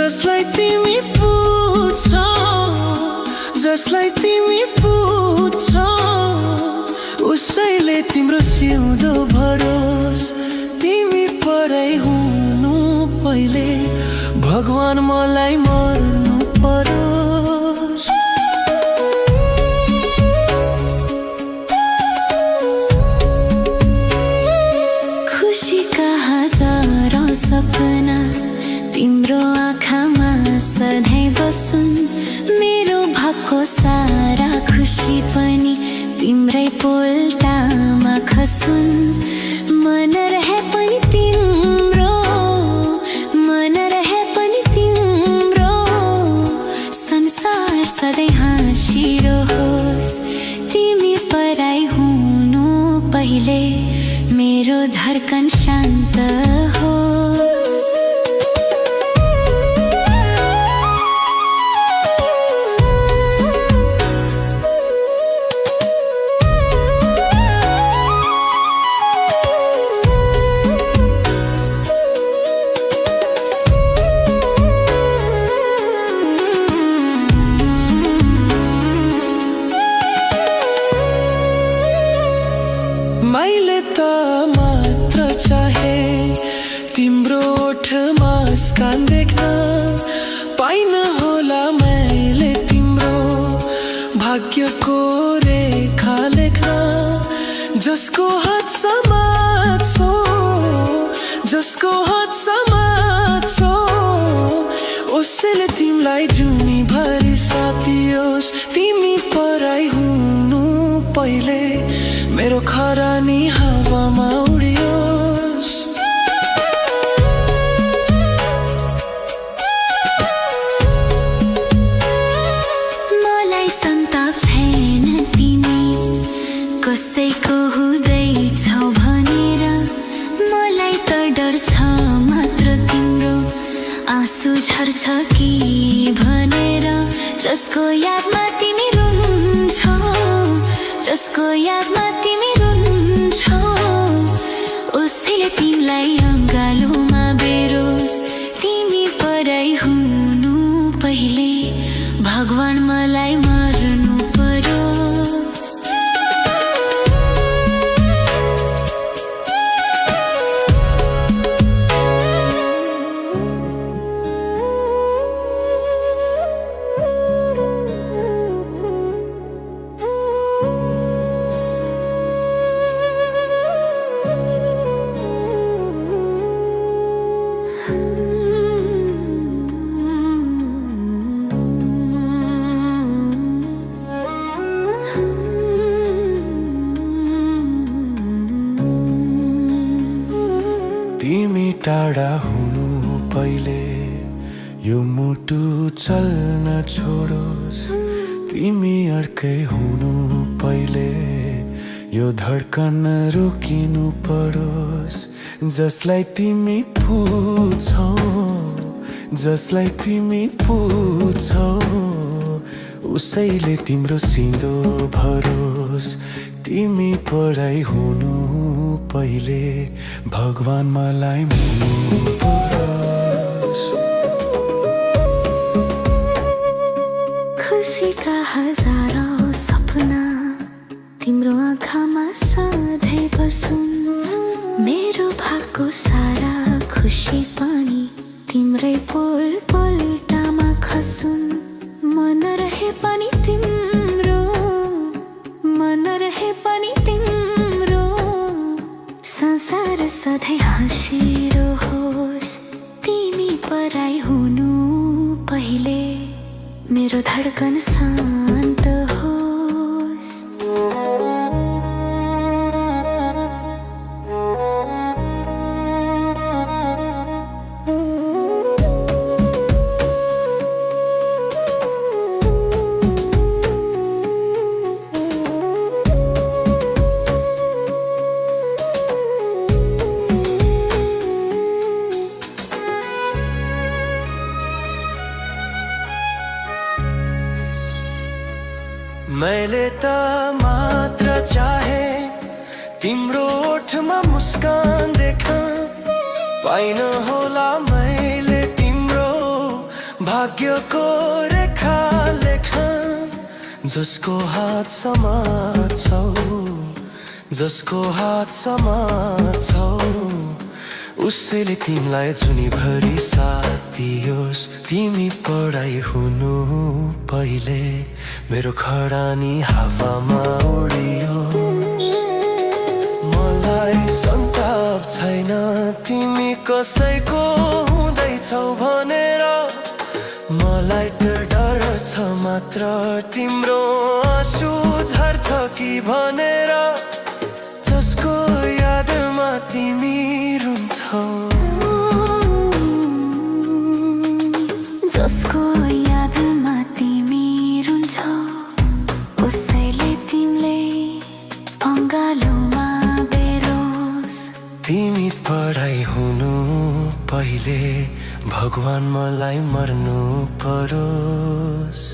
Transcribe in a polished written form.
जसलाई तिमी पुछौ, जसलाई तिमी पुछौ, उसैले तिम्रो सिउँदो भरोस। तिमी पराई हुनु पहिले, भगवान मलाई मर्नु परोस्। खुसीका हजारौं सपना तिम्रो आँखामा सधैँ बसुन्। मेरो भएको सारा खुसी पनि तिम्रै पोल्टामा खसुन्। मन रहे पनि तिम्रो, मन रहे पनि तिम्रो, संसार सधैँ हाँसिरहोस्। तिमी पराई हुनु पहिले, मेरो धड्कन शान्त होस्। मैले त मात्र चाहे तिम्रो ओठमा मुस्कान देख्न, पाइन होला मैले तिम्रो भाग्यको रेखा लेख्न। जसको हात समात्छौ, जसको हात समात्छौ, उसैले तिमीलाई जुनीभरि साथियोस्। तिमी पराई हुनु पहिले, मेरो खरानी हावामा उडियोस्। मलाई सन्ताप छैन तिमी कसैको हुँदैछौ भनेर, मलाई त डर छ मात्र तिम्रो आँसु झर्छ कि भनेर। जसको यादमा तिमी रुन्छौ, जसको यादमा तिमी रुन्छौ, उसैले तिमीलाई अँगालोमा बेरोस्। तिमी पराई हुनु पहिले, भगवान मलाई मर्नु परोस्। तिमी टाढा हुनु पहिले, यो मुटु चल्न छोडोस्। तिमी अर्कै हुनु पहिले, यो धड्कन रोकिनु परोस्। जसलाई तिमी पुछौ, जसलाई तिमी पुछौ, उसैले तिम्रो सिउँदो भरोस्। तिमी पराई हुनु पहिले, भगवान मलाई मर्नु परोस्। खुसीका हजारौं सपना तिम्रो आँखामा सधैँ बसुन्। मेरो भएको सारा खुसी पनि तिम्रै पोल्टामा खसुन्। मन रहे पनि तिम्रो, मन रहे पनि तिम्रो, संसार सधैँ हाँसिरहोस्। तिमी पराई हुनु पहिले, मेरो धड्कन शान्त होस्। मैले त मात्र चाहे तिम्रो ओठमा मुस्कान देख्न, पाइन होला मैले तिम्रो भाग्यको रेखा लेखा जसको हात समात्छौ जसको हात समात्छौ उसैले तिमीलाई जुनीभरि साथ दियोस् तिमी पढाइ हुनु पहिले मेरो खरानी हावामा उडियोस् मलाई सन्ताप छैन तिमी कसैको हुँदैछौ भनेर मलाई त डर छ मात्र तिम्रो आँसु झर्छ कि भनेर जसको यादमा तिमी रुन्छौ जसको यादमा तिमी रुन्छौ उसैले तिमीले अङ्गालोमा बेरोस् तिमी पढाइ हुनु पहिले भगवान मलाई मर्नु परोस्